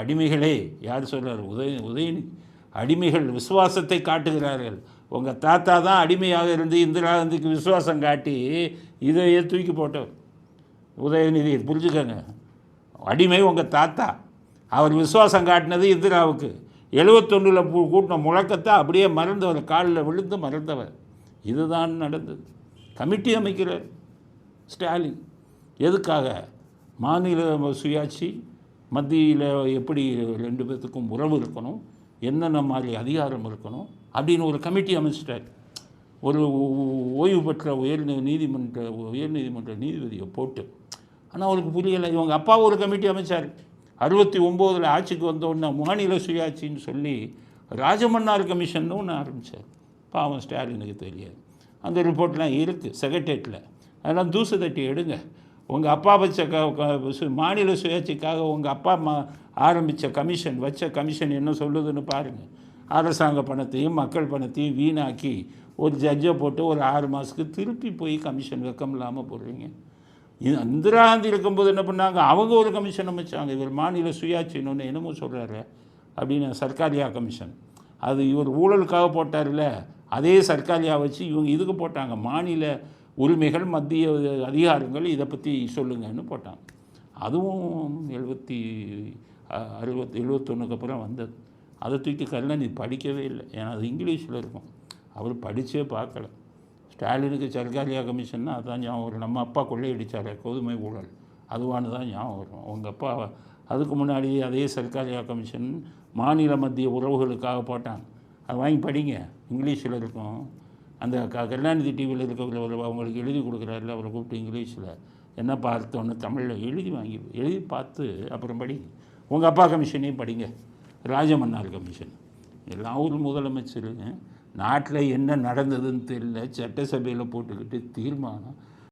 அடிமைகளே யார் சொல்கிறார்? உதயநிதி. அடிமைகள் விசுவாசத்தை காட்டுகிறார்கள். உங்கள் தாத்தா தான் அடிமையாக இருந்து இந்திரா காந்திக்கு விசுவாசம் காட்டி இதையே தூக்கி போட்டவர் உதயநிதி. புரிஞ்சுக்கங்க, அடிமை உங்கள் தாத்தா. அவர் விசுவாசம் காட்டினது இந்திராவுக்கு. 71 கூட்டின முழக்கத்தை அப்படியே மறந்தவர், காலில் விழுந்து மறந்தவர். இதுதான் நடந்தது. கமிட்டி அமைக்கிறார் ஸ்டாலின். எதுக்காக? மாநில சுயாட்சி, மத்தியில் எப்படி 2 பேர்த்துக்கும் உறவு இருக்கணும், என்னென்ன மாதிரி அதிகாரம் இருக்கணும் அப்படின்னு ஒரு கமிட்டி அமைச்சிட்டார். ஒரு ஓய்வு பெற்ற உயர்நீதிமன்ற நீதிபதியை போட்டு. ஆனால் அவருக்கு புரியலை. இவங்க அப்பா ஒரு கமிட்டி அமைச்சார். 69 ஆட்சிக்கு வந்தோடனே மாநில சுயாட்சின்னு சொல்லி ராஜமன்னார் கமிஷன் ஒன்று ஆரம்பித்தார். பாவம் ஸ்டாலினுக்கு தெரியாது. அந்த ரிப்போர்ட்லாம் இருக்குது செக்ரட்டேரியட்டில். அதெல்லாம் தூசு தட்டி எடுங்க. உங்கள் அப்பா வச்ச மாநில சுயாட்சிக்காக உங்கள் அப்பா ஆரம்பித்த கமிஷன், வச்ச கமிஷன் என்ன சொல்லுதுன்னு பாருங்கள். அரசாங்க பணத்தையும் மக்கள் பணத்தையும் வீணாக்கி ஒரு ஜட்ஜை போட்டு ஒரு 6 மாதத்துக்கு திருப்பி போய் கமிஷன் வெக்கம் இல்லாமல் போடுறீங்க. இது இந்திரா காந்தி இருக்கும்போது என்ன பண்ணாங்க? அவங்க ஒரு கமிஷன் அமைச்சாங்க. இவர் மாநில சுயாட்சின்னு ஒன்று என்னமோ சொல்கிறாரு அப்படின்னு, சர்க்காரியா கமிஷன். அது இவர் ஊழலுக்காக போட்டார்ல, அதே சர்க்காரியா வச்சு இவங்க இதுக்கு போட்டாங்க. மாநில உரிமைகள், மத்திய அதிகாரங்கள், இதை பற்றி சொல்லுங்கன்னு போட்டாங்க. அதுவும் 71 அப்புறம் வந்தது. அதை தூக்கி கருணாநிதி படிக்கவே இல்லை. ஏன்னா அது இங்கிலீஷில் இருக்கும். அவர் படித்தே பார்க்கல. ஸ்டாலினுக்கு சர்க்காரியா கமிஷன்னா அதுதான் ஞாபகம் வரும். நம்ம அப்பா கொள்ளையடித்தார் கோதுமை ஊழல், அதுவானு தான் ஞாபகம் வரும். உங்கள் அப்பா அதுக்கு முன்னாடி அதே சர்க்காரியா கமிஷன் மாநில மத்திய உறவுகளுக்காக போட்டாங்க. அதை வாங்கி படிங்க, இங்கிலீஷில் இருக்கும். அந்த கருணாநிதி டிவியில் இருக்கிற அவங்களுக்கு எழுதி கொடுக்குறாருல, அவரை கூப்பிட்டு இங்கிலீஷில் என்ன பார்த்தோன்னு தமிழில் எழுதி பார்த்து அப்புறம் படி. உங்கள் அப்பா கமிஷனையும் படிங்க, ராஜமன்னார் கமிஷன். எல்லாம் ஒரு முதலமைச்சர் நாட்டில் என்ன நடந்ததுன்னு தெரியல, சட்டசபையில் போட்டுக்கிட்டு தீர்மானம்